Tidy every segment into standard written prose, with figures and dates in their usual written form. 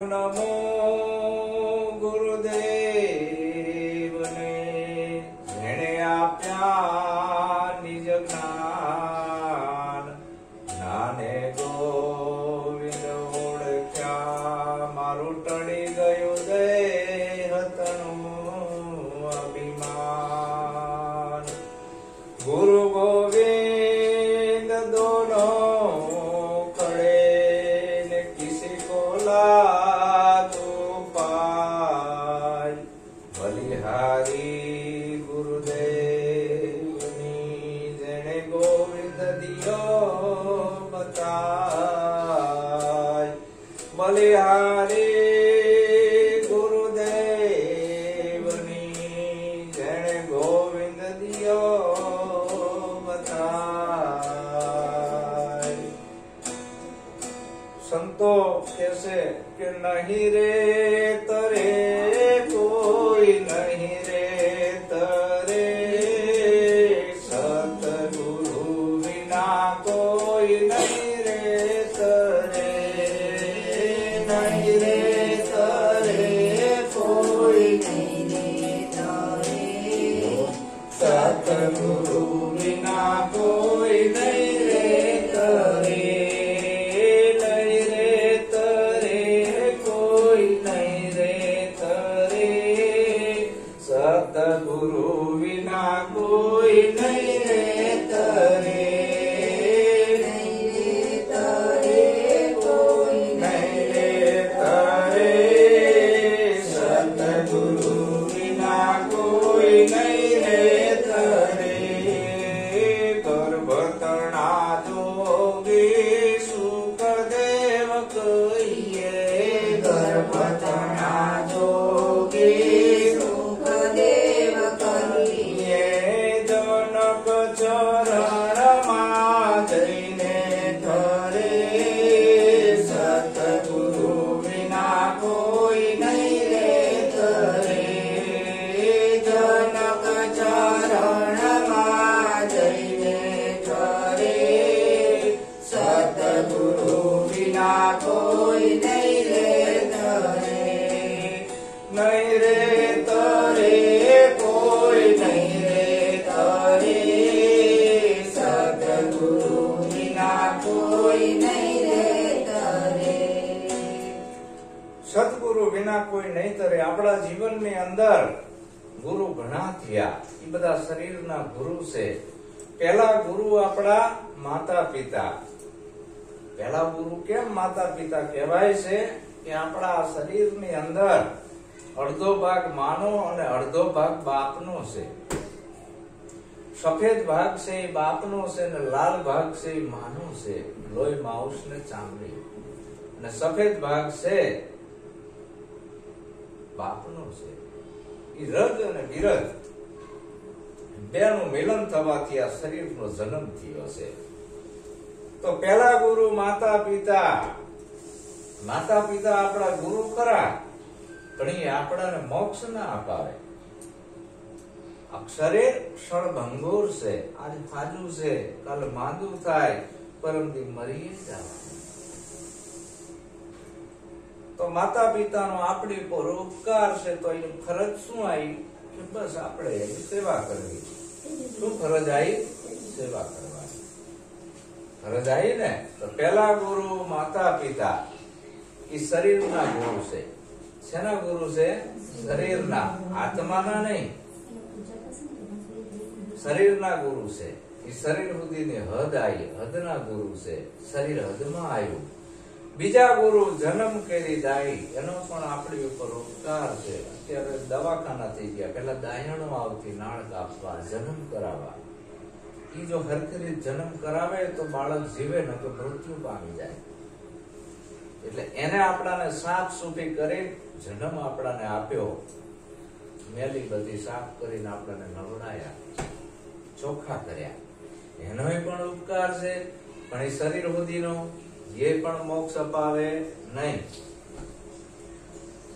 નમો ગુરુદેવને જેણે આપ્યા નિજ જ્ઞાન નાને ગોવિંદ ઓળખ્યા મારું ટળી ગયું દેહતનું અભિમાન ગુરુ ગોવિંદ દોનો ખડે ને કિસી કો બલિહારી ગુરુદેવની જેણે ગોવિંદ દિયો બતાય બલિહારી ગુરુદેવની જેણે ગોવિંદ દિયો બતાય સંતો કહેશે કે નહીં રે તરે કોઈ નહીં રે તરે સતગુરુ વિના કોઈ નહીં રે તરે નહીં રે તરે કોઈ નહીં રે તરે સતગુરુ વિના કોઈ નહીં રે તરે સતગુરુ વિના કોઈ નહીં રે તરે નહીં રે તરે કોઈ નહીં રે તરે સતગુરુ વિના કોઈ નહીં રે તરે ગર્ભતણા જોગી સુખદેવ કહીએ ગર્ભતણા જોગી કોઈ નહીં રે તરે નહીં રે તરે કોઈ નહીં રે તરે સતગુરુ વિના કોઈ નહીં રે તરે સતગુરુ વિના કોઈ નહીં તરે આપણા જીવનની અંદર ગુરુ ઘણા થયા એ બધા શરીરના ગુરુ છે પહેલા ગુરુ આપણા માતા પિતા પહેલા ગુરુ કેમ માતા પિતા કહેવાય છે કે આપણા શરીરની અંદર અડધો ભાગ માનો અને અડધો ભાગ બાપનો છે સફેદ ભાગ છે એ બાપનો છે અને લાલ ભાગ છે એ માનો છે લોહી માઉસ ને ચામડી અને સફેદ ભાગ છે બાપનો છે એ રજ અને વિરજ બેનું મિલન થવાથી આ શરીરનો જન્મ થયો છે તો પેલા ગુરુ માતા પિતા આપણા ગુરુ ખરા પણ એ આપણાને મોક્ષ ના અપાવે અક્ષરે ક્ષણભંગુર છે આજ ખાજુ છે કાલ માંદું થાય પરમદી મરી જવાનું તો માતા પિતાનો આપણી પર ઉપકાર છે તો એની ફરજ શું આવી કે બસ આપણે એની સેવા કરવી શું ફરજ આવી સેવા કરવાની ફરજ આવી ને તો પેલા ગુરુ માતા પિતા એ શરીરના ગુરુ છે શેના ગુરુ છે શરીરના આત્માના નહીં શરીરના ગુરુ છે એ શરીર સુધીની હદ આવી હદના ગુરુ છે શરીર હદમાં આવ્યું બીજા ગુરુ જન્મ કરી દાઈ એનો પણ આપણી ઉપર ઉપકાર છે અત્યારે દવાખાના થઈ ગયા પેલા દાયણો આવતી નાળ કાપવા જન્મ કરાવવા ઈ જો હરખરી જન્મ કરાવે તો બાળક જીવે ન તો મૃત્યુ પામી જાય એટલે એને આપણાને સાફ સુફી કરી જન્મ આપણાને આપ્યો મેલી બધી સાફ કરીને આપણાને નવડાયા ચોખ્ખા કર્યા એનોય પણ ઉપકાર છે પણ એ શરીર સુધીનો એ પણ મોક્ષ અપાવે નહીં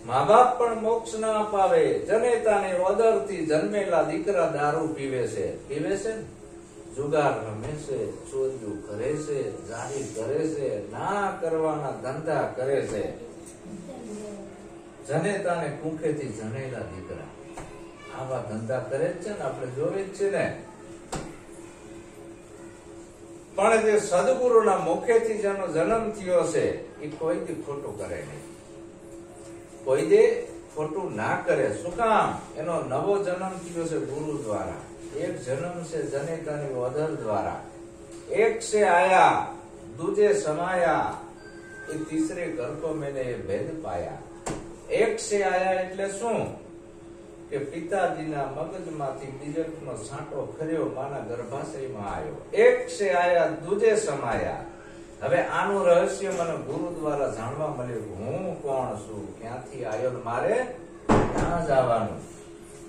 મા બાપ પણ મોક્ષ ના અપાવે જનેતાની ઓદરથી જન્મેલા દીકરા દારૂ પીવે છે ને જુગાર રમે છે, ચોર્યું કરે છે, જારી કરે છે, ના કરવાના ધંધા કરે છે. જનેતાને કુંખેથી જનેલા દીકરા. આવા ધંધા કરે જ છે ને, આપણે જોઈ જ છે ને. પણ જે સદગુરુના મુખેથી જેનો જન્મ થયો છે એ કોઈ દી ખોટું કરે નહીં, કોઈ દે ખોટું ના કરે. શું કામ? એનો નવો જન્મ થયો છે ગુરુ દ્વારા. એક જન્મ છે જનેતાની ઓધર દ્વારા. એક સે આયા દૂજે સમાયા, એ તીસરે ઘર કો મેને એ ભેદ પાયા. એક સે આયા એટલે શું? કે પિતાજીના મગજમાંથી બીજકનો છાંટો ખર્યો, માના ગર્ભાશયમાં આવ્યો. એક સે આયા દૂજે સમાયા. હવે આનું રહસ્ય મને ગુરુ દ્વારા જાણવા મળ્યું. હું કોણ છું, ક્યાંથી આવ્યો, મારે ક્યાં જવાનું.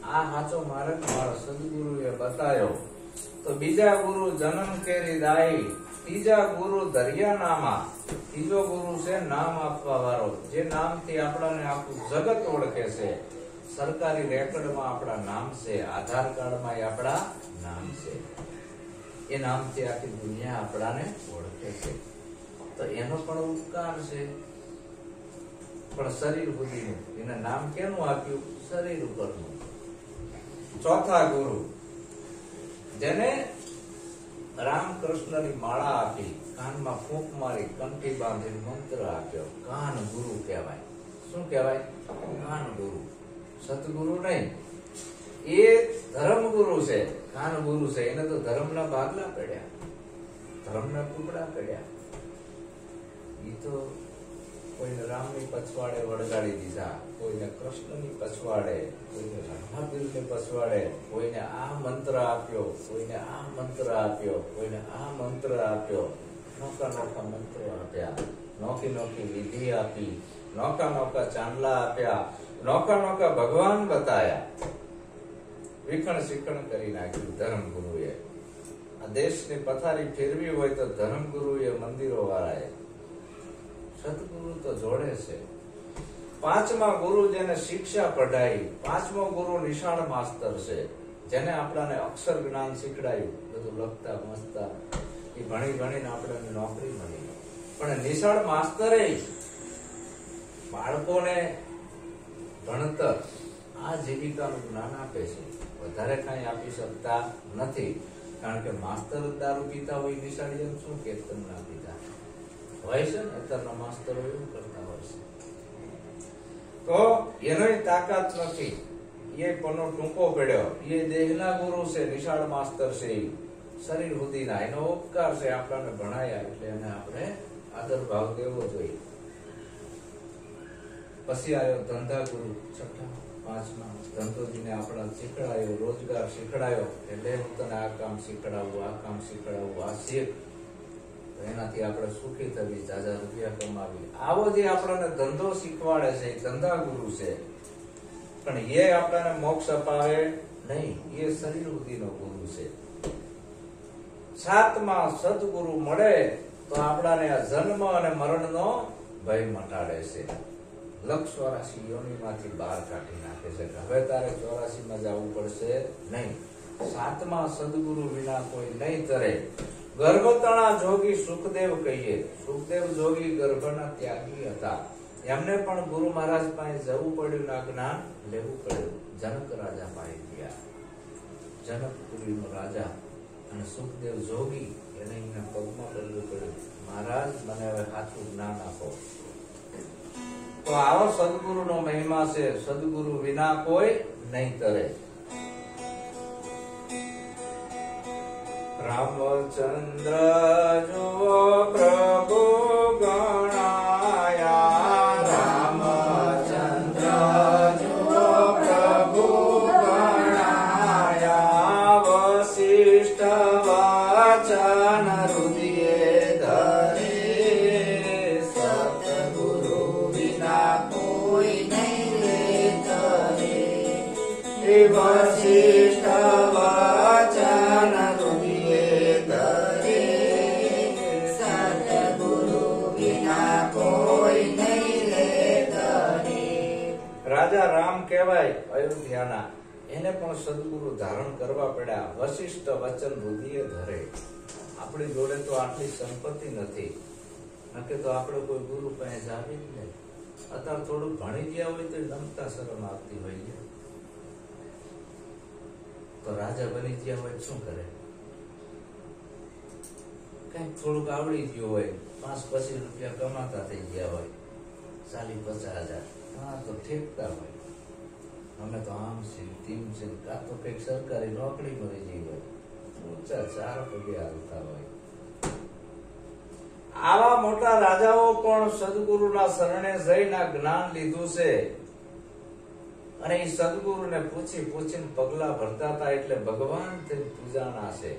આ સાચો માર્ગ મારા સદગુરુએ બતાવ્યો. તો બીજા ગુરુ જન્મ કેરી દાઈ, ત્રીજા ગુરુ દરિયાનામા. ત્રીજો ગુરુ છે નામ આપવા વાળો, જે નામથી આપણાને આખું જગત ઓળખે છે. સરકારી રેકોર્ડમાં આપણા નામ છે, આધાર કાર્ડમાં આપણા નામ છે. એ નામથી આખી દુનિયા આપણાને ઓળખે છે. તો એનો પણ ઉપકાર છે. પણ શરીર સુધીનું એને નામ કેનું આપ્યું? શરીર ઉપરનું. ચોથા ગુરુ જેને રામકૃષ્ણની માળા આપી, કાનમાં ફૂંક મારી, કંઠી બાંધીને મંત્ર આપ્યો, કાન ગુરુ કહેવાય. શું કહેવાય? કાન ગુરુ. સતગુરુ નહીં, એ ધર્મ ગુરુ છે. કાન ગુરુ છે, એને તો ધર્મના ભાગલા પડ્યા, ધર્મના ટુકડા પડ્યા. એ તો કોઈને રામની પછવાડે વળગાડી દીધા, કોઈને કૃષ્ણની પછવાડે, કોઈને રામાપીરની પછવાડે, કોઈને આ મંત્ર આપ્યો, કોઈને આ મંત્ર આપ્યો, કોઈને આ મંત્ર આપ્યો. નોખા નોખા મંત્રો આપ્યા, નોખી નોખી વિધિ આપી, નોખા નોખા ચાંદલા આપ્યા, નોખા નોખા ભગવાન બતાયા. વિખણ શિખણ કરી નાખ્યું ધર્મગુરુએ. આ દેશની પથારી ફેરવી હોય તો ધર્મગુરુએ, મંદિરો વાળાએ. સદગુરુ તો જોડે છે. પાંચમા ગુરુ જેને શિક્ષા પઢાઈ. પાંચમો ગુરુ નિશાળ માસ્તર છે, જેને આપણાને અક્ષર જ્ઞાન શીખડાયું, બધું લખતા વાંચતા. એ ભણી ભણીને આપણને નોકરી મળી. પણ નિશાળ માસ્તરે બાળકોને ભણતર, આ જીવિકાનું જ્ઞાન આપે છે. વધારે કઈ આપી શકતા નથી, કારણ કે માસ્તર દારૂ પીતા હોય, નિશાળીઓ શું કેતન ના પીતા હોય છે ને. અત્યારના માસ્તરો એવું કરતા હોય છે. તો એનોય તાકાત નથી, એ પણ ટૂંકો પડ્યો. એ દેહના ગુરુ છે, નિશાળ માસ્તર છે. શરીર સુધીના એનો ઉપકાર છે, આપણને ભણાયા એટલે એને આપણે આદર ભાવ દેવો જોઈએ. પછી આવ્યો ધંધા ગુરુ, છઠ્ઠા પાંચમા. ધંધોજીને આપણા શીખડાયો, રોજગાર શીખડાયો. એટલે હું તને આ કામ શીખડાવું, આ કામ શીખડાવું, આ શીખ. એનાથી આપણે સુખી થવી, જાજા રૂપિયા કમાવી. આવો જે આપણને ધંધો શીખવાડે છે એ ધંધા ગુરુ છે. પણ એ આપણને મોક્ષ અપાવે નહીં, એ શરીર સુધીનો ગુરુ છે. સાતમા સદગુરુ મળે તો આપણાને આ જન્મ અને મરણનો ભય મટાડે છે. લક્ષ 84 યોનિમાંથી બહાર કાઢી નાખે છે. હવે તારે 84 માં જવું પડશે નહીં. સાતમા સદગુરુ વિના કોઈ નહીં તરે. ગર્ભતણા જોગી સુખદેવ કહીએ. સુખદેવ જોગી ગર્ભના ત્યાગી હતા. એમને પણ ગુરુ મહારાજ પાસે જવું પડ્યું, ના જ્ઞાન લેવું પડ્યું. જનક રાજા પાસે ગયા. જનકપુરીનો રાજા અને સુખદેવ જોગી, એને એના પગમાં પડવું પડ્યું, મહારાજ મને હવે સાચું જ્ઞાન આપો. તો આવો સદગુરુનો મહિમા છે. સદગુરુ વિના કોઈ નહીં તરે. રામચંદ્ર જુઓ પ્રભુ ગણાયા. રામચંદ્ર જુઓ પ્રભુ ગણાયા. વશિષ્ઠ વાચન હૃદયે ધરે. સતગુરુ વિના કોઈ નહીં તરે. વશિષ્ઠ વાચન રાજા રામ કહેવાય અયોધ્યાના. એને પણ સદગુરુ ધારણ કરવા પડ્યા. વશિષ્ઠ વચન હૃદયે ધરે. આપણી જોડે તો આટલી સંપત્તિ નથી, નકે તો આપણે કોઈ ગુરુ પાસે જાવી જ નહીં. અત્યારે થોડું ભણી ગયા હોય તો નમતા શરમ આવતી હોય, તો રાજા બની ગયા હોય શું કરે? કઈક થોડુંક આવડી ગયું હોય, 5-25 રૂપિયા કમાતા થઈ ગયા હોય, 40-50 હજાર, હા તો ઠેકતા હોય, અમે તો આમ છે તેમ છે, કાં તો કઈક સરકારી નોકરી મળી ગઈ હોય, ઊંચા 4 પગે હાલતા હોય. આવા મોટા રાજાઓ પણ સદગુરુના શરણે જઈને જ્ઞાન લીધું છે, અને એ સદગુરુને પૂછી પૂછીને પગલા ભરતા હતા, એટલે ભગવાન તે પૂજાણા છે.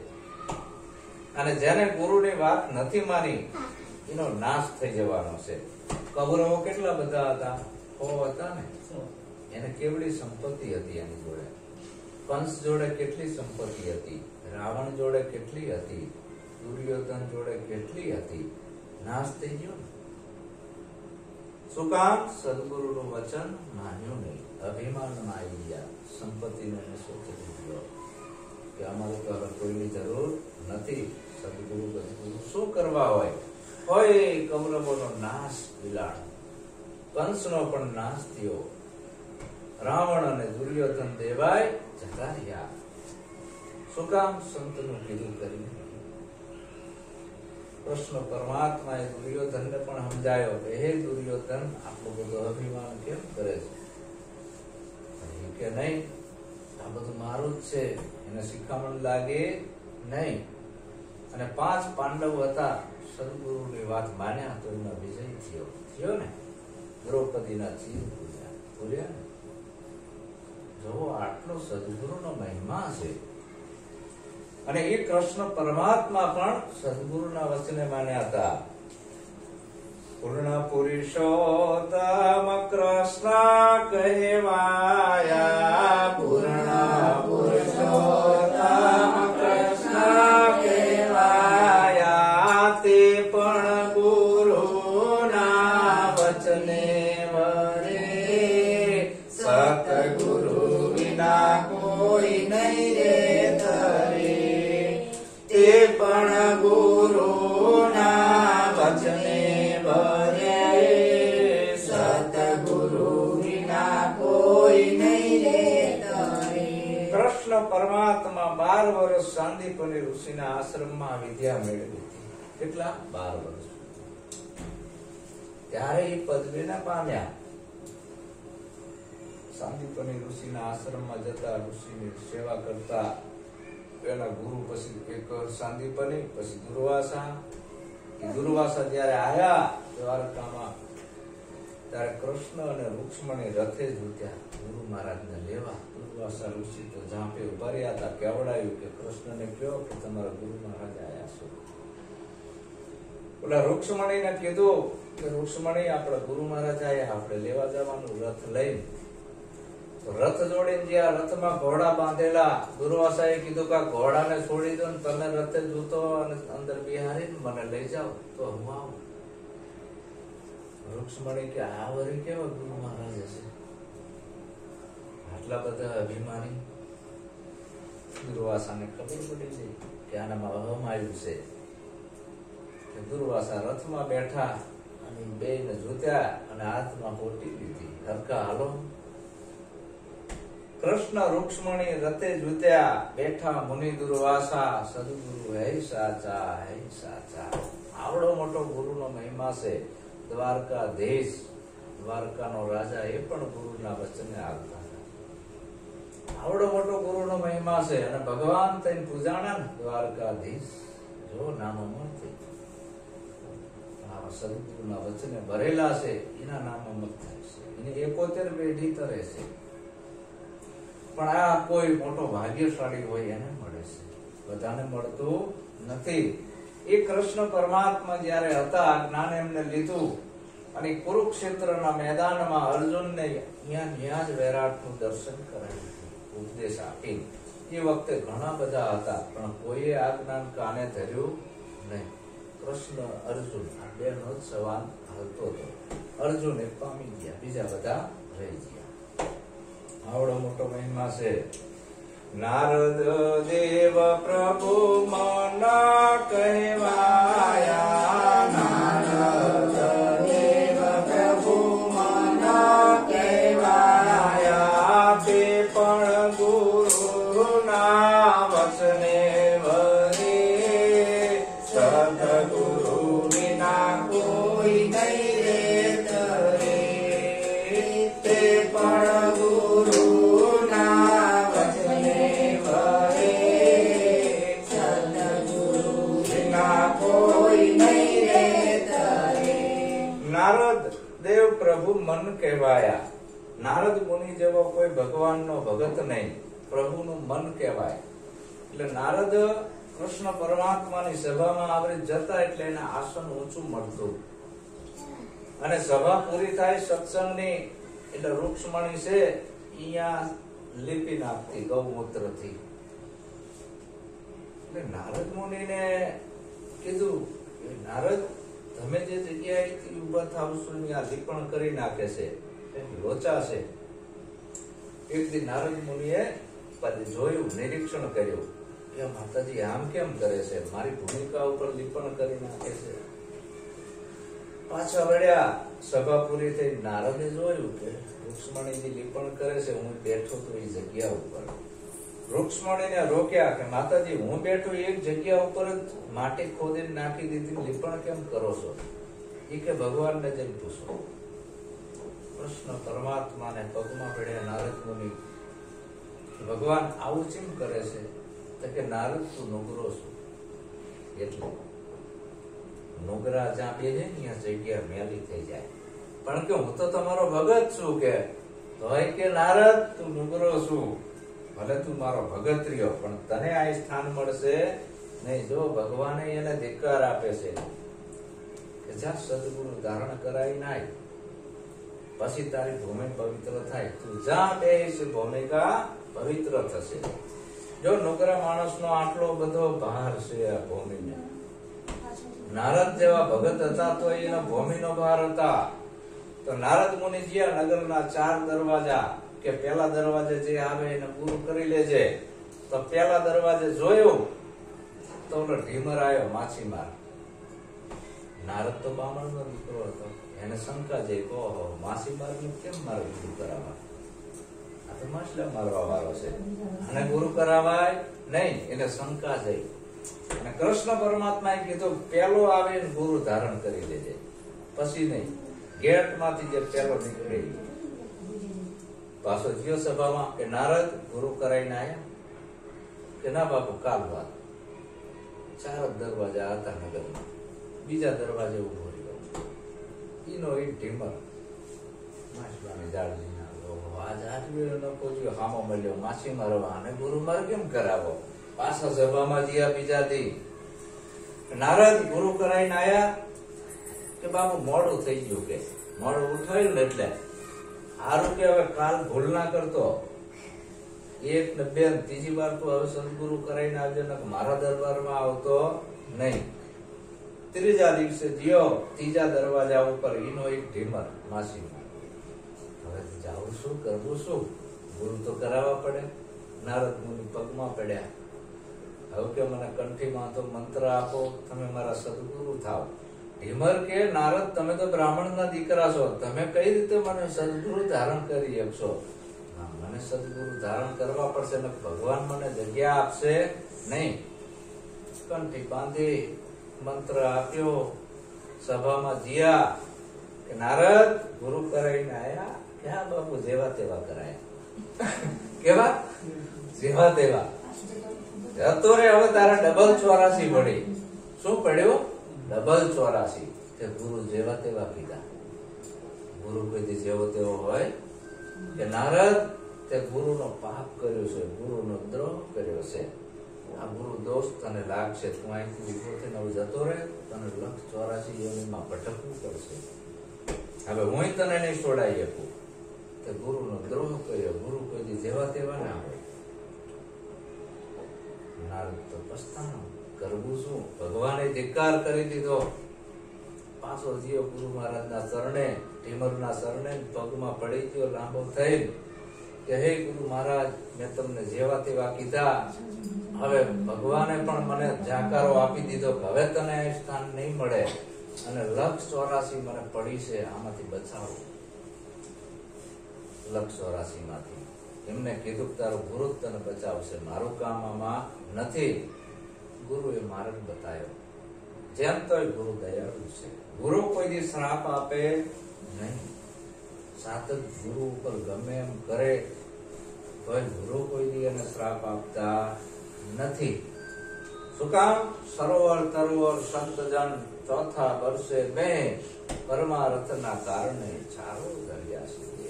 અને જેને ગુરુની વાત નથી માની એનો નાશ થઈ જવાનો છે. કૌરવો કેટલા બધા હતા? 100 હતા ને. એને કેવડી સંપત્તિ હતી એની જોડે. કંસ જોડે કેટલી સંપત્તિ હતી, રાવણ જોડે કેટલી હતી, દુર્યોધન જોડે કેટલી હતી. નાશ થઈ ગયો ને. શું કામ? સદગુરુનું વચન માન્યું નહીં, અભિમાનમાં આવી ગયા, સંપત્તિનો નશો ચડી ગયો કે અમારે તો હવે કોઈની જરૂર નથી. સદગુરુ બદગુરુ શું કરવા હોય? કૌરવોનો નાશ બિલાડ, કંસનો પણ નાશ થયો, રાવણ અને દુર્યોધન દેવાય જતા રહ્યા. શું કામ? સંતનું કીધું કરીને. કૃષ્ણ પરમાત્માએ દુર્યોધનને પણ સમજાયો કે હે દુર્યોધન, આટલું બધું અભિમાન કેમ કરે છે? કે નહીં, આ બધું મારું જ છે, એને શિખામણ લાગે નહીં. અને 5 પાંડવ હતા, સદગુરુની વાત માન્યા તો એનો વિજય થયો ને. દ્રૌપદીના ચીર ભૂલ્યા ને. જો આટલો સદગુરુનો મહિમા છે. અને એ કૃષ્ણ પરમાત્મા પણ સદગુરુના વચને માન્યા હતા. પૂર્ણ પુરુષોત્તમ કૃષ્ણ કહેવાયા, પૂર્ણ પુરુષોત્તમ કૃષ્ણ કહેવાયા. તે પણ ગુરુના વચને વરે, સતગુરુ વિના કોઈ નહીં રે તરે. તે પણ ગુરુના વચને વરે, સતગુરુ વિના કોઈ નહીં રે તરે. કૃષ્ણ પરમાત્મા 12 વર્ષ સાંદીપની ઋષિના આશ્રમમાં વિદ્યા મેળવી હતી. કેટલા? 12 વર્ષ. ત્યારે એ પદવીને પામ્યા. સાંદીપની ઋષિના આશ્રમમાં જતા, ઋષિની સેવા કરતા. પેલા ગુરુ, પછી એક સાંદીપની, પછી દુર્વાસા. દુર્વાસા જયારે આયા દ્વારકામાં, ત્યારે કૃષ્ણ અને રૂક્ષ્મણી રથે જ ઉત્યા ગુરુ મહારાજને લેવા. દુર્વાસા ઋષિ તો ઝાંપે ઉભા રહ્યા હતા. કેવડાયું કે કૃષ્ણને કહો કે તમારા ગુરુ મહારાજ આયા છે. ઓલા રૂક્ષ્મણીને કીધું કે રૂક્ષ્મણી, આપણા ગુરુ મહારાજ આયા, આપણે લેવા જવાનું રથ લઈને. રથ જોડીને જ્યાં રથમાં ઘોડા બાંધેલા, દુર્વાસાએ કીધું કે ઘોડાને છોડી દો ને તમે રથે જૂતો અને અંદર બિહારીને મને લઈ જાઓ તો હું આવું. રૂક્ષ્મણી કે આ વળી કેવા ગુરુ મહારાજ હશે, આટલા બધા અભિમાની. દુર્વાસાને ખબર પડી ગઈ કે આનામાં અહમ આવ્યું છે. દુર્વાસા રથમાં બેઠા અને બેયને જોત્યા અને હાથમાં પોટી લીધી. હરકા હાલો. કૃષ્ણ રૂક્ષ્મણી રથે જુત્યા, બેઠા મુનિ દુર્વાસા. સદગુરુ હે સાચા, હે સાચા. આવડો મોટો ગુરુનો મહિમા છે. દ્વારકાધીશ, દ્વારકાનો રાજા, એ પણ ગુરુના વચને આવતા હતા. આવડો મોટો ગુરુનો મહિમા છે. અને ભગવાન થઈને પૂજાણા ને દ્વારકાધીશ, જો નામ અમર થઈ. સદગુરુના વચને ભરેલા છે, એના નામ અમર થાય છે. એને 71 પેઢી તરે છે. પણ આ કોઈ મોટો ભાગ્યશાળી હોય એને મળે છે, બધાને મળતું નથી. એ કૃષ્ણ પરમાત્મા જયારે હતા, જ્ઞાન એમને લીધું અને કુરુક્ષેત્રના મેદાનમાં અર્જુનને ત્યાં જ વૈરાટનું દર્શન કરાવ્યું, ઉપદેશ આપી. એ વખતે ઘણા બધા હતા, પણ કોઈએ આ જ્ઞાન કાને ધર્યું નહીં. કૃષ્ણ અર્જુન આ બેનો જ સવાલ હાલતો હતો. અર્જુન એ પામી ગયા, બીજા બધા રહી ગયા. આવડો મોટો મહિમા છે. નારદ દેવ પ્રભુ મન કહેવાયા, નારદ દેવ પ્રભુ મન પ્રભુ મન કહેવાયા. નારદ મુનિ જેવો કોઈ ભગવાનનો ભગત નહીં, પ્રભુનું મન કહેવાય. એટલે નારદ કૃષ્ણ પરમાત્માની સભામાં આવરી જતા એટલે એને આસન ઊંચું મળતું, અને સભા પૂરી થાય સત્સંગની એટલે રૂક્ષ્મણી છે અહીંયા લીપી નાખતી ગૌમૂત્રથી. એટલે નારદ મુનિને કીધું, નારદ તમે જે જગ્યાએથી ઉભા થાવશો ત્યાં લીપણ કરી નાખે છે, લોચા છે. એક દી નારદ મુનિએ જોયું, નિરીક્ષણ કર્યું, કે માતાજી આમ કેમ કરે છે, મારી ભૂમિકા ઉપર લીપણ કરી નાખે છે. પાછા વળ્યા, સભા પૂરી થઈ, નારદે જોયું કે રૂક્ષ્મણીજી લીપણ કરે છે, હું બેઠો તો એ જગ્યા ઉપર. રૂક્ષ્મણીને રોક્યા કે માતાજી હું બેઠો એક જગ્યા ઉપર જ માટી ખોદીને નાખી દીધી, લીપણ કેમ કરો છો? એ કે ભગવાનને જઈને પૂછો. કૃષ્ણ પરમાત્માને પગમાં પડ્યા નારદ મુનિ, ભગવાન આવું ચીમ કરે છે? તો કે નારદ તું નુગરો છું, એટલે નુગરા જ્યાં બેસે ત્યાં જગ્યા મેલી થઈ જાય. પણ કે હું તો તમારો ભગત છું. કે તોય કે નારદ તું નુગરો છું, ભલે તું મારો ભગત રહ્યો, પણ તને આ સ્થાન મળશે નહીં. જો ભગવાને એને ધિક્કાર આપે છે કે જા સદગુરુ ધારણ કરાવી નાય, પછી તારી ભૂમિ પવિત્ર થાય. તું જ્યાં બેસીશ ભૂમિકા પવિત્ર થશે. જો નુગરા માણસનો આટલો બધો ભાર છે આ ભૂમિને. નારદ જેવા ભગત હતા તો એનો ભૂમિનો ભાર હતા. તો નારદ મુનિજીયા નગરના 4 દરવાજા, કે પેલા દરવાજે જે આવે એને પૂરું કરી લેજે. તો પેલા દરવાજે જોયું તો ઓલો ઢીમર આવ્યો, માછીમાર. નારદ તો બામણનો દીકરો હતો, એને શંકા જઈ, ઓહો માછીમારને કેમ મારે ગુરુ કરાવવા? આ તો માછલા મારવા વાળો છે, અને ગુરુ કરાવાય નહીં. એને શંકા જઈ, અને કૃષ્ણ પરમાત્માએ કીધું પેલો આવે ગુરુ ધારણ કરી લેજે, પછી નહીં. ગેટ માંથી જે પેલો નીકળે પાછો ગયો સભામાં કે નારદ ગુરુ કરાઈને આયા? કે ના બાપુ કાલ વાત. 4 દરવાજા હતા નગરમાં, બીજા દરવાજે ઉભો રહ્યો. ઈનો એક ઢીમર માછલાની જાળજીના આજ આટલું ન પૂછ્યું, હામો મળ્યો માછી મારવા, અને ગુરુ માર કેમ કરાવો? પાછા સભામાં જ્યાં બીજા દી નારદ ગુરુ કરાઈને આયા? કે બાપુ મોડું થઈ ગયું, કે મોડું ઉઠાયું ને એટલે હારું કે હવે કાલ ભૂલ ના કરતો. 1 ને 2 ને 3જી વાર તો હવે સદગુરુ કરાઈને આવજો, ને મારા દરબારમાં આવતો નહીં. 3જા દિવસે ગયો, 3જા દરવાજા ઉપર ઈનો એક ઢીમર માસીમાં. હવે જાવું શું, કરવું શું? ગુરુ તો કરાવવા પડે. નારદ મુનિ પગમાં પડ્યા. હવે કે મને કંઠીમાં તો મંત્ર આપો, તમે મારા સદગુરુ થાવ. ઢીમર કે નારદ તમે તો બ્રાહ્મણના દીકરા છો, તમે કઈ રીતે મને સદગુરુ ધારણ કરી શકશો? મને સદગુરુ ધારણ કરવા પડશે, ને ભગવાન મને જગ્યા આપશે નહીં. કંઠી બાંધી મંત્ર આપ્યો, સભામાં જીયા કે નારદ ગુરુ કરાઈને આયા? કે હા બાપુ જેવા તેવા કરાયા. કેવા? જેવા તેવા. હતો રે, હવે તારા ડબલ 84 પડી. શું પડ્યો? ડબલ 84. કે ગુરુ જેવા તેવા કીધા. ગુરુ કોઈ જેવો તેવો હોય? કે નારદ તે ગુરુનો પાપ કર્યો છે, ગુરુનો દ્રોહ કર્યો છે. આ ગુરુ દોષ તને લાગશે, તું અહીંથી ઉભો થઈને જતો રહે, તને 184 યોનિમાં ભટકવું પડશે. હવે હું તને નહીં છોડાઈ શકું. તે ગુરુનો દ્રોહ કર્યો, ગુરુ કોઈ જેવા તેવા ના હોય. નારદ તો પસ્તાનો, કરવું શું? ભગવાને ધિક્કાર કરી દીધો. પાછો જીવ ગુરુ મહારાજના શરણે, ઢીમરના શરણે પગમાં પડી ગયો, લાંબો થઈ કે હે ગુરુ મહારાજ, મેં તમને જેવા તેવા કીધા. હવે ભગવાને પણ મને જાકારો આપી દીધો કે હવે તને આ સ્થાન નહીં મળે, અને 184 મને પડી છે, આમાંથી બચાવો. 184 માંથી એમને કીધું કે તારું ગુરુ તને બચાવશે, મારું કામ આમાં નથી. ગુરુએ માર્ગ બતાવ્યો. જેમ તો ગુરુ દયાળુ છે. ગુરુ કોઈ દી શ્રાપ આપે નહીં. સાતક ગુરુ ઉપર ગમે એમ કરે તો ગુરુ કોઈ દી એને શ્રાપ આપતા નથી. શું કામ? સરોવર તરોવર સંતજન ચોથા વર્ષે બે પરમાર્થના કારણે ચારો ધર્યા છે.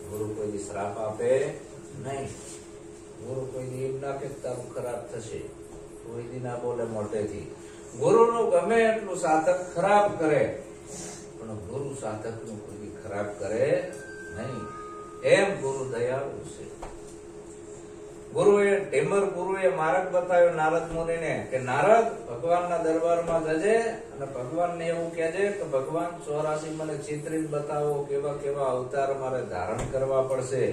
ગુરુ કોઈ શ્રાપ આપે નહીં. ગુરુ કોઈ એમ ના કે તારું ખરાબ થશે, કોઈ દી ના બોલે મોટેથી. ગુરુનું ગમે એટલું સાધક ખરાબ કરે પણ ગુરુ સાધકનું કોઈ ખરાબ કરે નહીં. એમ ગુરુ દયાળુ છે. ગુરુએ માર્ગ બતાવ્યો નારદ મુનિને કે નારદ ભગવાનના દરબારમાં જજે અને ભગવાનને એવું કહેજે કે ભગવાન 84 મને ચિત્રિત બતાવો, કેવા કેવા અવતાર મારે ધારણ કરવા પડશે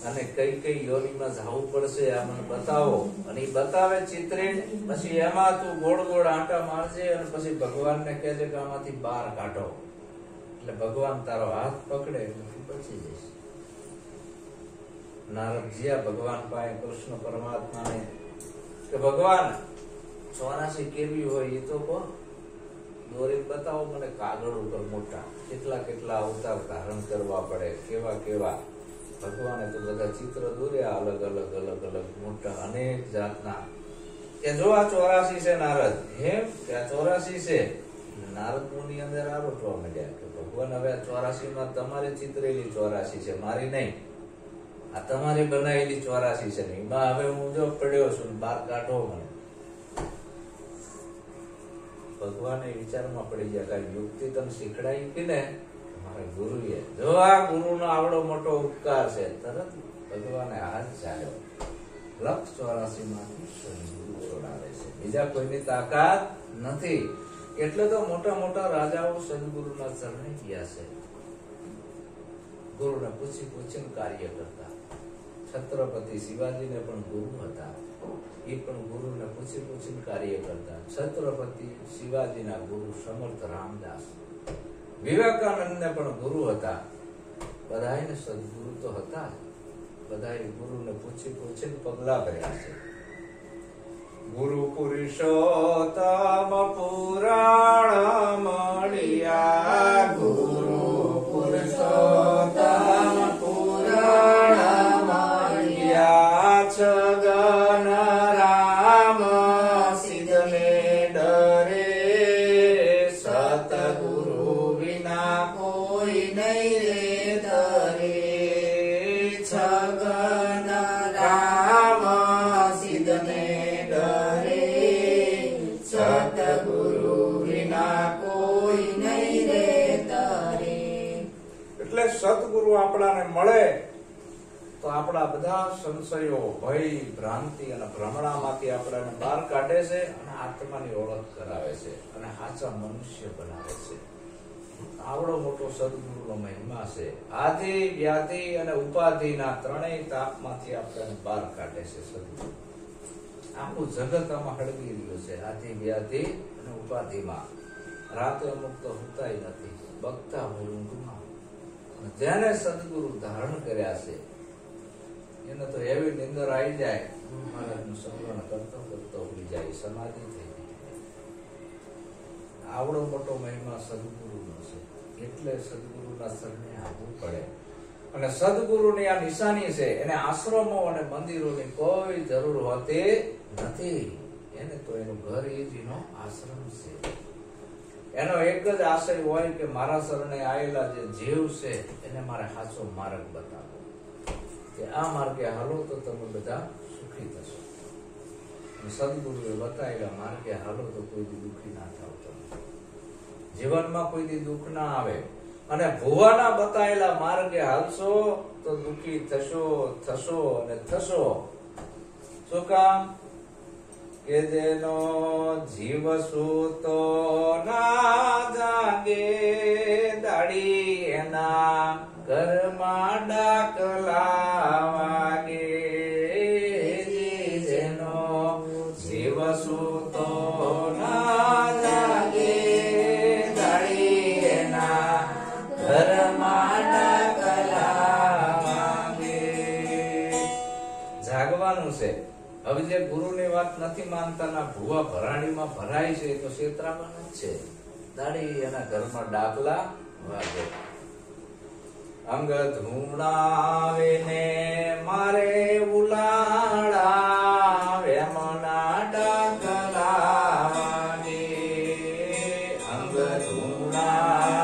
અને કઈ કઈ યોનિમાં જવું પડશે આ મને બતાવો. અને એ બતાવે ચિત્રિત, પછી એમાં તું ગોળ ગોળ આંટા મારજે અને પછી ભગવાનને કહેજે કે આમાંથી બહાર કાઢો. એટલે ભગવાન તારો હાથ પકડે એટલે બચી જઈશ. નારદ જીયા ભગવાન પાસે કૃષ્ણ પરમાત્માને કે ભગવાન 84 કેવી હોય એ તો કહો, દોરી બતાવો મને કાગળ ઉપર મોટા કેટલા કેટલા અવતાર ધારણ કરવા પડે, કેવા કેવા. ભગવાને તો બધા ચિત્ર દોર્યા અલગ અલગ અલગ અલગ મોટા અનેક જાતના. કે જો આ 84 છે નારદ, એમ કે આ 84 છે. નારદ મુનિ અંદર આરોટવા માંડ્યા કે ભગવાન હવે આ 84 માં તમારી ચિત્રેલી 84 છે, મારી નહીં. આ તમારી બનાવેલી 84 છે. એમાં હવે હું જો પડ્યો છું, બહાર કાઢો મને. ભગવાને વિચારમાં પડી ગયા કે યુક્તિ તમે શીખડાઈ કે ને મારા ગુરુએ. જો આ ગુરુનો આવડો મોટો ઉપકાર છે. તરત ભગવાને હાથ ચાલ્યો. લક્ષ 84 માંથી સદગુરુ છોડાવે છે. બીજા કોઈની તાકાત નથી. એટલે તો મોટા મોટા રાજાઓ સદગુરુના ચરણે ગયા છે. ગુરુને પૂછી પૂછીને કાર્ય કરતા. છત્રપતિ શિવાજીને પણ ગુરુ હતા, એ પણ ગુરુને પૂછી પૂછીને કાર્ય કરતા. છત્રપતિ શિવાજીના ગુરુ સમર્થ રામદાસ, વિવેકાનંદને પણ ગુરુ હતા. બધાને સદગુરુ તો હતા. બધાએ ગુરુને પૂછી પૂછીને પગલા ભર્યા છે. ગુરુ પુરુષોત્તમ પુરાણ મળ્યા, ગુરુ પુરુષોત્તમ પુરાણ મળ્યા. છગન રામ સિદ્ધને ડરે, સતગુરુ વિના કોઈ નહીં રે તરે. છગન રામ સિદ્ધને ડરે, સતગુરુ વિના કોઈ નહીં રે તરે. એટલે સદગુરુ આપણાને મળે તો આપણા બધા સંશયો, ભય, ભ્રાંતિ અને ભ્રમણામાંથી આપણને બહાર કાઢે છે અને આત્માની ઓળખ કરાવે છે અને સાચા મનુષ્ય બનાવે છે. આવડો મોટો સદગુરુનો મહિમા છે. આદિ, વ્યાધિ અને ઉપાધિના ત્રણેય તાપમાંથી આપણને બહાર કાઢે છે સદગુરુ. આખું જગત આમાં હળગી રહ્યું છે આદિ, વ્યાધિ અને ઉપાધિમાં. રાતે અમુક તો હુતાય નથી, બગતા હોય ઊંઘમાં. જેને સદગુરુ ધારણ કર્યા છે એને તો એવી નિંદર આવી જાય, ગુરુ મહારાજનું સ્મરણ કરતો કરતો ઉડી જાય, સમાધિ થઈ જાય. આવડો મોટો મહિમા સદગુરુનો છે. એટલે સદગુરુના શરણે આવવું પડે. અને સદગુરુની આ નિશાની છે. એને આશ્રમો અને મંદિરોની કોઈ જરૂર હોતી નથી. એને તો એનું ઘર એ જ એનો આશ્રમ છે. એનો એક જ આશય હોય કે મારા શરણે આવેલા જે જીવ છે એને મારે સાચો માર્ગ બતાવો, કે આ માર્ગે હાલો તો તમે બધા સુખી થશો. સદગુરુએ બતાવેલા માર્ગે હાલો તો કોઈ દી દુઃખી ના થાવ. તમે જીવનમાં કોઈ દી દુઃખ ના આવે. અને ભુવાના બતાવેલા માર્ગે હાલશો તો દુઃખી થશો અને થશો. શું કામ? કે જેનો જીવ સૂતો ના જાગે, દાડી એના ઘરમાં ડાકલા વાગે. જેનો જીવ સૂતો ના જાગે, દાડી એના ઘરમાં ડાકલા વાગે. જાગવાનું છે. હવે જે ગુરુની વાત નથી માનતા ના ભુવા ભરાણીમાં ભરાય છે તો ક્ષેત્રામાં જ છે. દાડી એના ઘરમાં ડાકલા વાગે. અંગ ધૂણાવે ને મારે ઉલાડા, વેમના ડાકલા વાગે. અંગ ધૂણા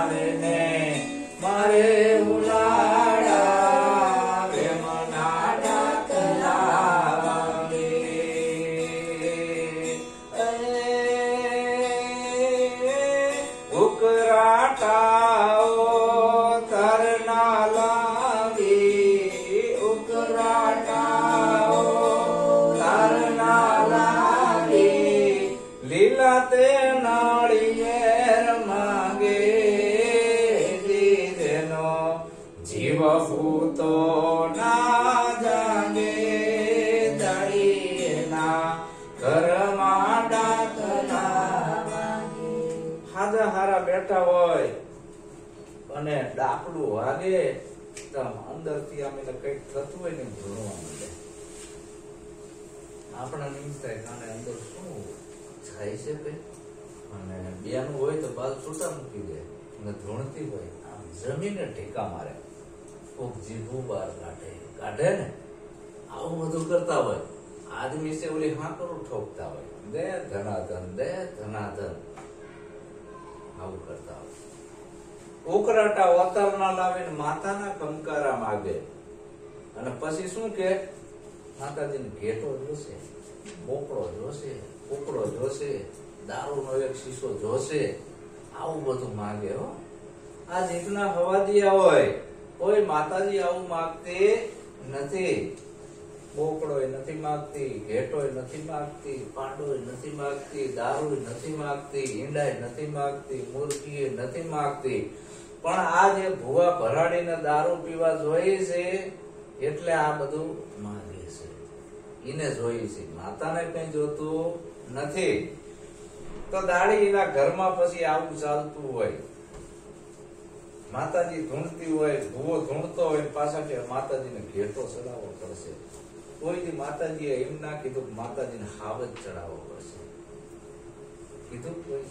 સૂતો ના જાગે દાડી એના ઘરમાં ડાકલા વાગે. હાજા હારા બેઠા હોય અને ડાકડું વાગે તો અંદર થી આમ કઈક થતું હોય ને ધૂણવા માંડે. આપણા નિમિત્ત થાય કાને અંદર શું થાય છે કઈ, અને બેનું હોય તો બાલ છૂટા મૂકી દે અને ધૂણતી હોય આમ જમીને ટેકા મારે, કોક જીભું બહાર કાઢે ને આવું બધું કરતા હોય. આદમી છે ઓલી હાંકરું ઠોકતા હોય, દે ધનાધન દે ધનાધન આવું કરતા હોય. ઉકરાટા ઓતારના લાવીને માતાના કંકારા માગે અને પછી શું કે માતાજીને ઘેટો જોશે, બોકડો જોશે, કુકડો જોશે, દારૂનો એક શીશો જોશે, આવું બધું માગે. હો આ જેટલા હવાદિયા હોય કોઈ માતાજી આવું માગતી નથી. બોકડોય નથી માગતી, ઘેટોય નથી માગતી, પાંડોય નથી માગતી, દારૂ નથી માગતી, ઈંડાય નથી માગતી, મુરગી નથી માગતી. પણ આ જે ભૂવા ભરાડીને દારૂ પીવા જોઈએ છે એટલે આ બધું માંગે છે, એને જોઈએ છે, માતાને કઈ જોતું નથી. તો દાડી એના ઘરમાં પછી આવું ચાલતું હોય, માતાજી ધૂણતી હોય, ભૂવો ધૂણતો હોય, પાછા કે માતાજીને ઘેટો ચડાવવો પડશે. કોઈ દી માતાજીએ એમ ના કીધું કે માતાજીને હાવજ ચડાવવો પડશે. કીધું કોઈ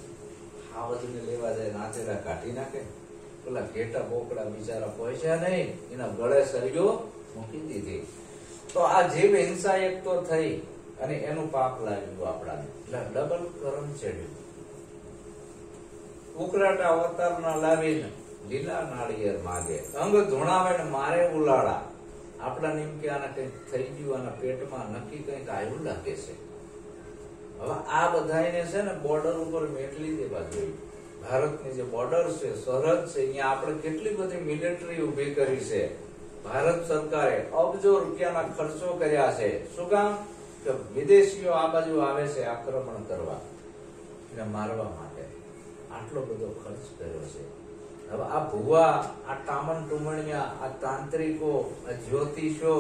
હાવજને લેવા જાય નાચેરા કાઢી નાખે. પેલા ઘેટા બોકડા બિચારા પૈસા નહીં, એના ગળે સળિયો મૂકી દીધી. તો આ જીવ હિંસા એક તો થઈ અને એનું પાપ લાગ્યું આપણાને, એટલે ડબલ કરમ ચડ્યું. ઉકરાટા અવતારના લાવીને લીલા નાળિયેર માગે, અંગ ધૂણાવે ને મારે ઉલાળા. આપણા એમ કે આને કઈક થઈ ગયું, આના પેટમાં નક્કી કઈક આવ્યું લાગે છે. હવે આ બધાને છે ને બોર્ડર ઉપર મેટલી દેવા જોઈએ. ભારતની જે બોર્ડર છે, સરહદ છે, અહીંયા આપણે કેટલી બધી મિલિટરી ઉભી કરી છે. ભારત સરકારે અબજો રૂપિયાના ખર્ચો કર્યા છે. શું કામ? કે વિદેશીઓ આ બાજુ આવે છે આક્રમણ કરવા, એને મારવા માટે આટલો બધો ખર્ચ કર્યો છે. હવે આ ભુવા, આ ટામણ ટુમણિયા, આ તાંત્રિકો, આ જ્યોતિષો,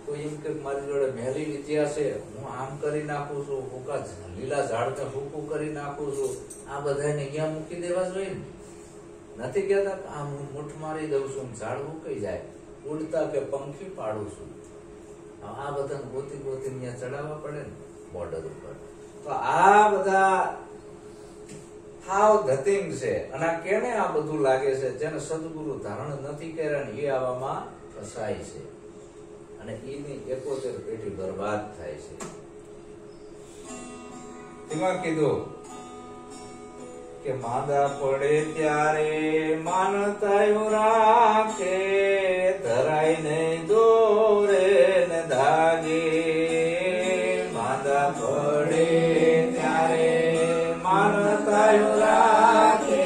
કોઈ એમ કે મારી જોડે મહેલી વિદ્યા છે, હું આમ કરી નાખું છું, હુકા લીલા ઝાડને હુકું કરી નાખું છું, આ બધાને અહીંયા મૂકી દેવા જોઈએ ને. નથી કહેતા કે આ હું મુઠ મારી દઉં છું, ઝાડ હુકાઈ જાય, ઉડતા કે પંખી પાડું છું. આ બધાને ગોતી ગોતી અહીંયા ચડાવવા પડે ને બોર્ડર ઉપર. તો આ બધા હાવ ધતિંગ છે. અને કેને આ બધું લાગે છે? જેને સદગુરુ ધારણ નથી કર્યા ને એ આવામાં ફસાય છે અને એની 71 પેઢી બરબાદ થાય છે. એમાં કીધું કે માંદા પડે ત્યારે માનતાયો રાખે, ધરાય નહીં દોરે ને ધાગે. માંદા પડે ત્યારે માનતાયો રાખે,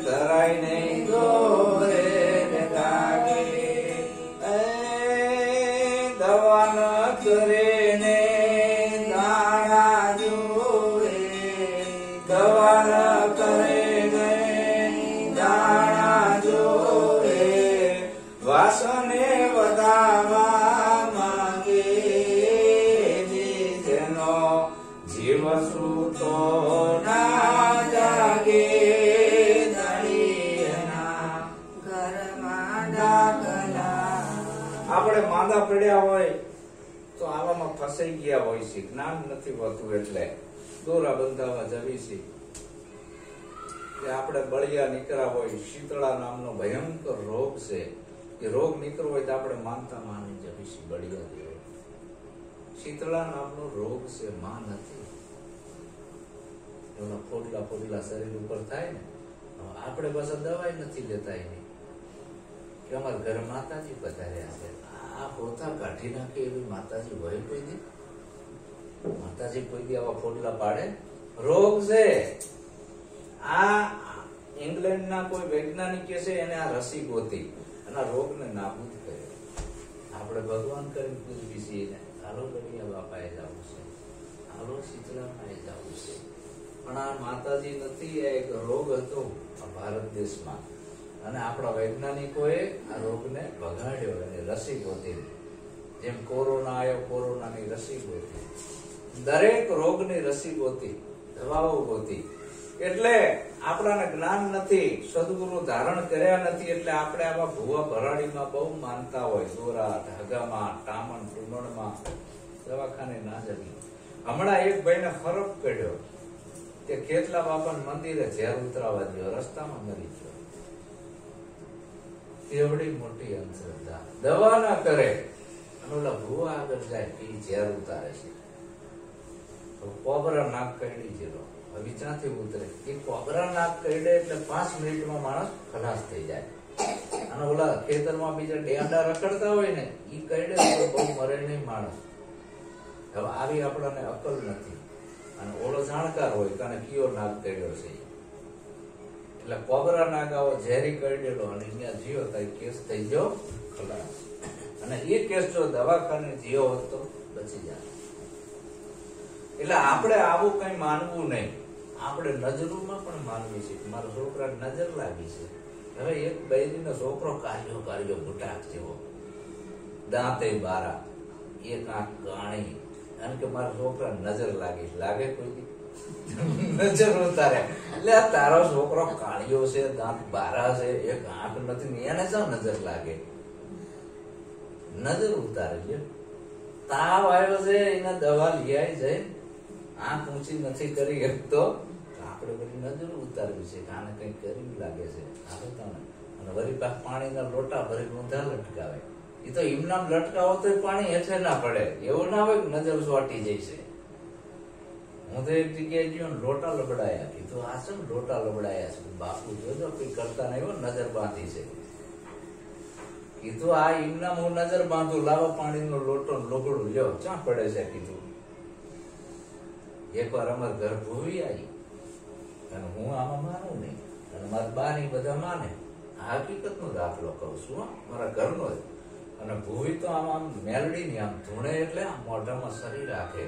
ધરાય નહીં દોરે ને ધાગે. દવા ન કરે ને દાણા જોવે, દવા ન કરે ને દાણા જોવે, વાસને વધાવા માંગે. જેનો જીવ સૂતો ના જાગે, આપણે માંદા પડ્યા હોય તો આવામાં ફસાઈ ગયા હોય છે, જ્ઞાન નથી હોતું એટલે દોરા બંધાવા જવી છે. કે આપણે બળિયા નીકળ્યા હોય, શીતળા નામનો ભયંકર રોગ છે, એ રોગ નીકળવો હોય તો આપણે માનતા માની જવી છે. બળિયા જેવો શીતળા નામનો રોગ છે, માં નથી. એના ફોડલા શરીર ઉપર થાય ને, આપણે બસ દવાઈ નથી લેતા એની કે અમારા ઘરે માતાજી પધાર્યા છે. આ પોતા કાઢી નાખે એવી માતાજી હોય કોઈ દી? માતાજી કોઈ દી આવા ફોડલા પાડે? રોગ છે આ. ઇંગ્લેન્ડના કોઈ વૈજ્ઞાનિક છે, એને આ રસી ગોતી અને રોગને નાબૂદ કર્યો. આપણે ભગવાન કરીને પૂછવી છીએ, હાલો ગણિયા બાપાએ જવું છે, હાલો શીતળામાં જવું છે, પણ આ માતાજી નથી. આ એક રોગ હતો આ ભારત દેશમાં અને આપણા વૈજ્ઞાનિકોએ આ રોગને ભગાડ્યો અને રસી ગોતી. જેમ કોરોના આવ્યો, કોરોનાની રસી ગોતી. દરેક રોગની રસી ગોતી, દવાઓ ગોતી. એટલે આપણાને જ્ઞાન નથી, સદગુરુ ધારણ કર્યા નથી, એટલે આપણે આવા ભૂવા ભરાડીમાં બહુ માનતા હોય. દોરા, ધાગામાં, ટામણ, ટુમણમાં દવાખાને ના જવી. હમણાં એક ભાઈને ફરક પડ્યો કે કેટલા બાપાના મંદિરે ઝેર ઉતરાવા ગયો, રસ્તામાં મરી ગયો. એવડી મોટી અંધશ્રદ્ધા. દવા ના કરે અને ઓલા ભૂવા આગળ જાય કે ઝેર ઉતારે છે. કોબરા નાક કરડી જેલો હવે ક્યાંથી ઉતરે? એ કોબરા નાક કરડે એટલે 5 મિનિટમાં માણસ ખલાસ થઈ જાય. અને ઓલા ખેતરમાં બીજા ડેંડા રખડતા હોય ને, ઈ કરડે તો બહુ મરે નહીં માણસ. હવે આવી આપણને અકલ નથી. અને ઓલો જાણકાર હોય કારણ કયો નાક કરડ્યો છે, એટલે કોબરા નાક આવો ઝેરી કરડેલો અને અહીંયા જીવો તો કેસ થઈ ગયો ખલાસ. અને એ કેસ જો દવાખાને જીવો હોત તો બચી જાય. એટલે આપણે આવું કઈ માનવું નહીં. આપણે નજરોમાં પણ માનવી છે. મારા છોકરા નજર લાગી છે. હવે એક બૈરીનો છોકરો કાર્યો બુટાક જેવો, દાંતે બારા, એક આંખ કાણી, અને કે મારા છોકરા નજર લાગી. લાગે કોઈ નજર ઉતારે એટલે આ તારો છોકરો કાળિયો છે, દાંત બારા છે, એક આંખ નથી, એને શું નજર લાગે? નજર ઉતારે છે. તાવ આવ્યો છે, એને દવા લઈ આવી જાય, આંખ ઊંચી નથી કરી શકતો, આપણે બધી નજર ઉતારવી છે કે આને કઈ કર્યું લાગે છે. અને વળી પાછ પાણીના લોટા ભરી ઊંધા લટકાવે. એ તો ઇમનામ લટકાવો તો પાણી હેઠે ના પડે. એવું ના હોય કે નજર સોટી જશે. હું તો એક જગ્યાએ ગયો, લોટા લબડાયા. કીધું આ છે લોટા લબડાયા છે. બાપુ જોજો કઈ કરતા નહીં, નજર બાંધી છે. કીધું આ ઇમનામ હું નજર બાંધું, લાવો પાણીનો લોટો લોગડું લ્યો, ક્યાં પડે છે? કીધું એકવાર અમારે ઘર ભૂવી આવી અને હું આમાં માનું નહીં અને મારા બા ની બધા માને. આ હકીકત નો દાખલો કહું છું, મારા ઘરનો જ. અને ભૂવી તો આમ મેલડી ની આમ ધૂણે એટલે આમ મોઢામાં શરીર રાખે.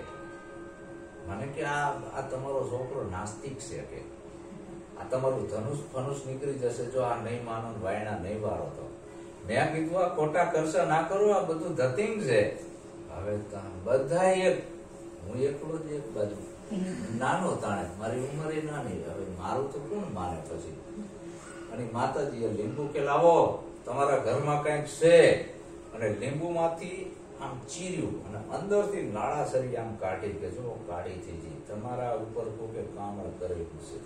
મને કે આ તમારો છોકરો નાસ્તિક છે, કે આ તમારું ધનુષ ફનુષ નીકળી જશે જો આ નહીં માનો, વાયણા નહીં વાળો તો. મેં કીધું આ ખોટા કરશે ના કરો, આ બધું ધતિંગ છે. હવે બધા એક, હું એકલો જ એક બાજુ નાનો તાણે, મારી ઉંમર એ નાની. હવે મારું તો કોણ માને પછી? અને માતાજીએ લીંબુ કે લાવો તમારા ઘરમાં કઈક છે, અને લીંબુ માંથી આમ ચીર્યું અને અંદરથી નાળાસરી આમ કાઢી કે જો કાઢી થઈ તમારા ઉપર કોકે કામળ કરેલું છે.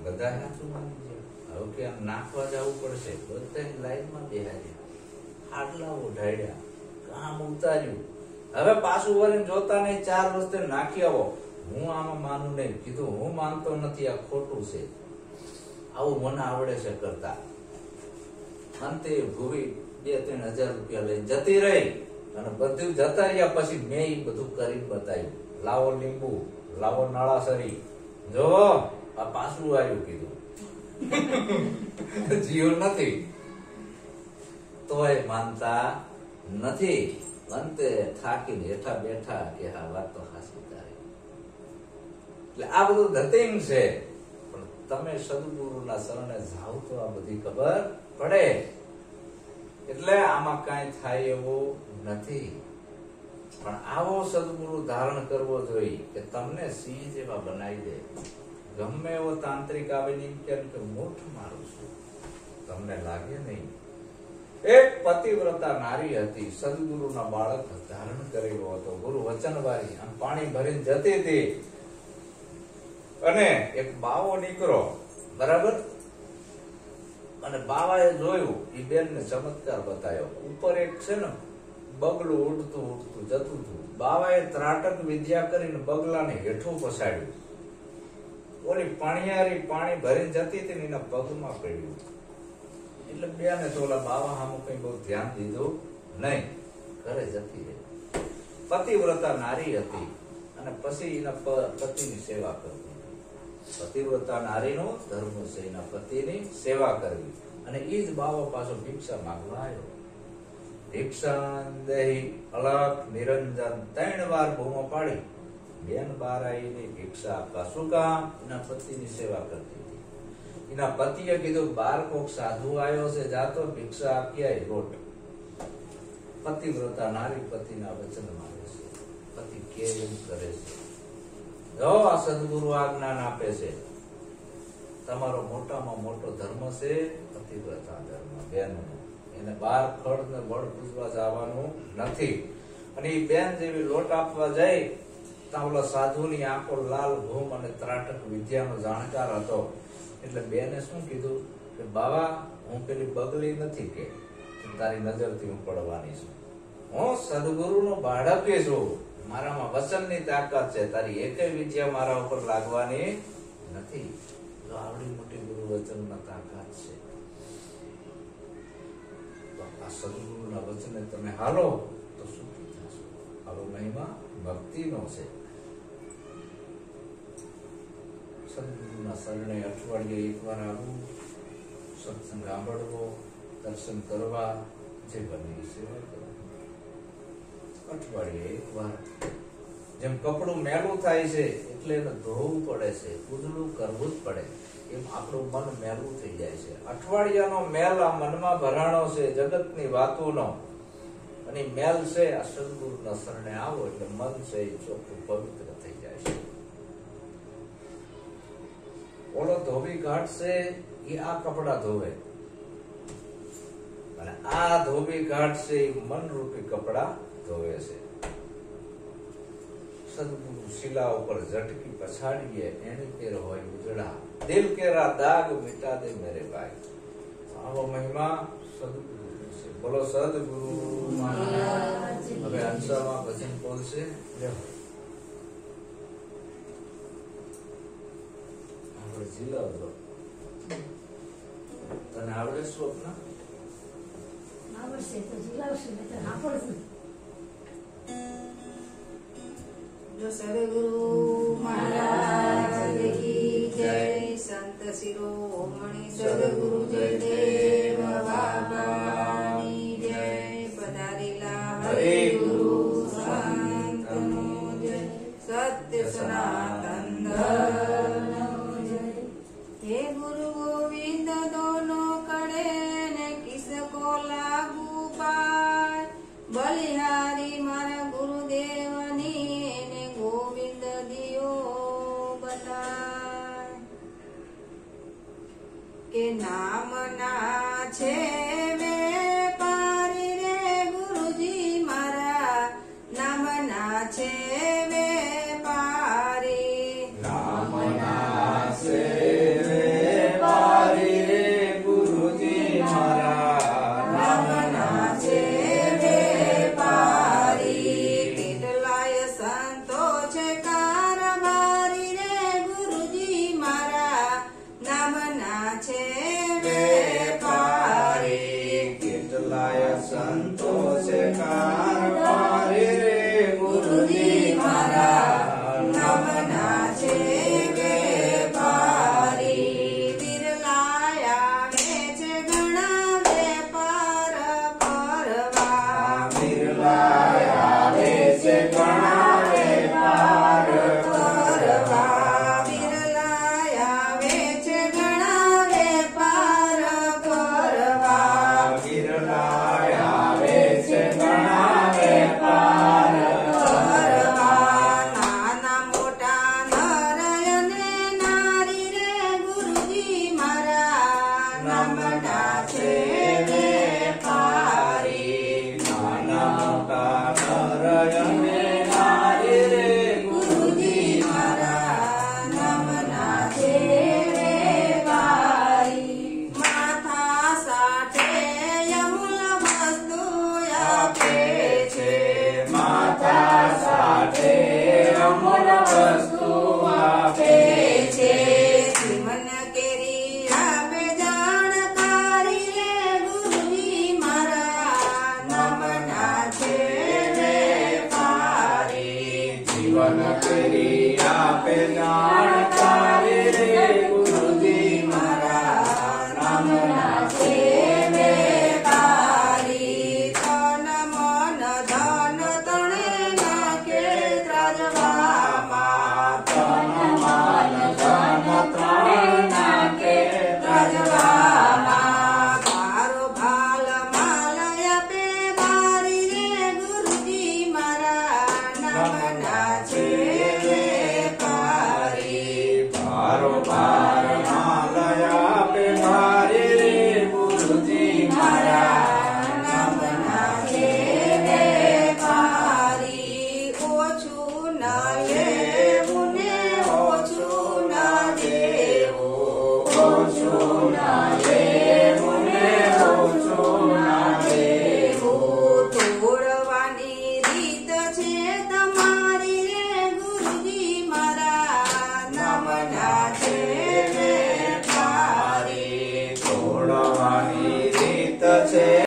બધા સાચું માની ગયા. હવે કે આમ નાખવા જવું પડશે, બધા લાઈનમાં બેહાડ્યા, આટલા ઉઢાડ્યા, કામ ઉતાર્યું. હવે પાછું વળીને જોતા નહીં, 4 રસ્તે નાખી આવો. હું આમાં માનું નહીં. કીધું હું માનતો નથી, આ ખોટું છે, આવું મને આવડે છે કરતા. અંતે ભૂવી 2-3 હજાર રૂપિયા લઈ જતી રહી અને બધું જતા રહ્યા. પછી મેં એ બધું કરીને બતાવ્યું. લાવો લીંબુ, લાવો નાળાસરી, જો આ પાછું આવ્યું. કીધું જીવ નથી તોય માનતા નથી. અંતે થાકીને હેઠા બેઠા કે હા વાત તો હાસી તારી. એટલે આ બધું ધતિંગ છે. પણ તમે સદગુરુના શરણે જાઓ તો આ બધી ખબર પડે. એટલે આમાં કઈ થાય એવું નથી. પણ આવો સદગુરુ ધારણ કરવો જોઈએ કે તમને સિંહ જેવા બનાવી દે. ગમે એવો તાંત્રિક આવીને કે મોઠ મારું છું, તમને લાગે નહીં. એક પતિવ્રતા નારી હતી, સદગુરુના બાળક ધારણ કરેલો હતો, ગુરુ વચનવાળી, આમ પાણી ભરીને જતી હતી. અને એક બાવો નીકળો, બરાબર. અને બાવાએ જોયું, એ બેન ને ચમત્કાર બતાવ્યો. ઉપર એક છે ને બગલું ઉડતું ઉડતું જતું હતું. બાવાએ ત્રાટક વિદ્યા કરીને બગલાને હેઠું પછાડ્યું. ઓલી પાણીયારી પાણી ભરીને જતી હતી ને એના પગમાં પડ્યું. એટલે બેને તો ઓલા બાવા સામું કઈ બહુ ધ્યાન દીધું નહીં, ઘરે જતી રહી. પતિવ્રતા નારી હતી અને પછી એના પતિની સેવા કરવી. પતિવ્રતા નારીનો ધર્મ છે એના પતિની સેવા કરવી. અને એ જ બાવા પાછો ભિક્ષા માંગવા આવ્યો. ભિક્ષા દેહી અલગ નિરંજન 3 વાર બૂમો પાડી. બેન બહાર આવીને ભિક્ષા આપવા. શું કામ? એના પતિની સેવા કરતી હતી. એના પતિએ કીધું બાર કોક સાધુ આવ્યો છે, જાતો ભિક્ષા આપી આય રોટ. પતિવ્રતા નારી પતિના વચન માને છે, પતિ કે એમ કરે છે. જો આ સદગુરુ આજ્ઞાન આપે છે, તમારો મોટામાં મોટો ધર્મ છે પતિવ્રતા ધર્મ. બેન એને બાર ખડ ને બળ પૂજવા જવાનું નથી. અને એ બેન જેવી લોટ આપવા જાય ત્યાં ઓલા સાધુની આંખો લાલ ઘૂમ અને ત્રાટક વિદ્યાનો જાણકાર હતો. એટલે બેને શું કીધું કે બાવા હું પેલી બગલી નથી કે તારી નજરથી હું પડવાની છું. હું સદગુરુનો બાળક છું, મારામાં વચનની તાકાત છે, તારી એકેય વિદ્યા મારા ઉપર લાગવાની નથી. જો આવડી મોટી ગુરુ વચનમાં તાકાત છે, તો આ સદગુરુના વચને તમે હાલો તો સુખી થશો. આવો મહિમા ભક્તિનો છે. સદગુરુના શરણે અઠવાડિયે એકવાર આવવું, સત્સંગ સાંભળવો, દર્શન કરવા, જે બને સેવા કરવાની. અઠવાડિયે એકવાર. જેમ કપડું મેલું થાય છે એટલે એને ધોવું પડે છે, ઉજળું કરવું જ પડે, એમ આપણું મન મેલું થઈ જાય છે. અઠવાડિયાનો મેલ આ મનમાં ભરાણો છે જગતની વાતોનો, અને મેલ છે આ સદગુરુના શરણે આવો એટલે મન છે એ ચોખ્ખું પવિત્ર થઈ જાય છે. ઓલો ધોબી ઘાટ છે એ આ કપડા ધોવે, અને આ ધોબી ઘાટ છે એ મન રૂપી કપડા ધોવે છે. સદગુરુ શિલા ઉપર ઝટકી પછાડીએ, એની પેર હોય ઉજળા, દિલ કેરા દાગ મિટા દે મેરે ભાઈ. આવો મહિમા સદગુરુ છે. બોલો સદગુરુ મહારાજ. હવે અંશામાં ભજન બોલશે. આપણે જીલાવજો. તને આવડે સ્વપ્ન? આવડશે તો જીલાવશે, નહીંતર આવડશે. જો સદગુરુ મહારાજ કી જય. સંત શિરોમણિ સદગુરુ જયદેવ બાબાની જય. પધારેલા હરે ગુરુ સંતનો જય. સત્ય સનાતન ધર્મનો જય. હે ગુરુ ગોવિંદ દોનો કડે ને કિસકો લાગુ પાય. બલિહારી મારા ગુરુદેવની ને ગોવિંદ દિયો બતાય. કે નામ ના છે વેપારી રે ગુરુજી મારા, નામ ના છે વેપારી. નામ ના છે વેપારી રે ગુરુજી મારા, નામ ના છે વેપારી. કેટલાય સંતો છે કારભારી રે ગુરુજી મારા, નામ ના છે વેપારી. કેટલાય સંતો છે કારભારી રે ગુરુજી મારા, નામ ના છે વેપારી. બિરલાયા વે છે ઘણા વેપાર કરવા. બિરલાયા વે છે ઘણા વેપાર કરવા. બિરલાયા વે છે ઘણા વેપાર કરવા. બિરલાયા વે છે ઘણા છે તો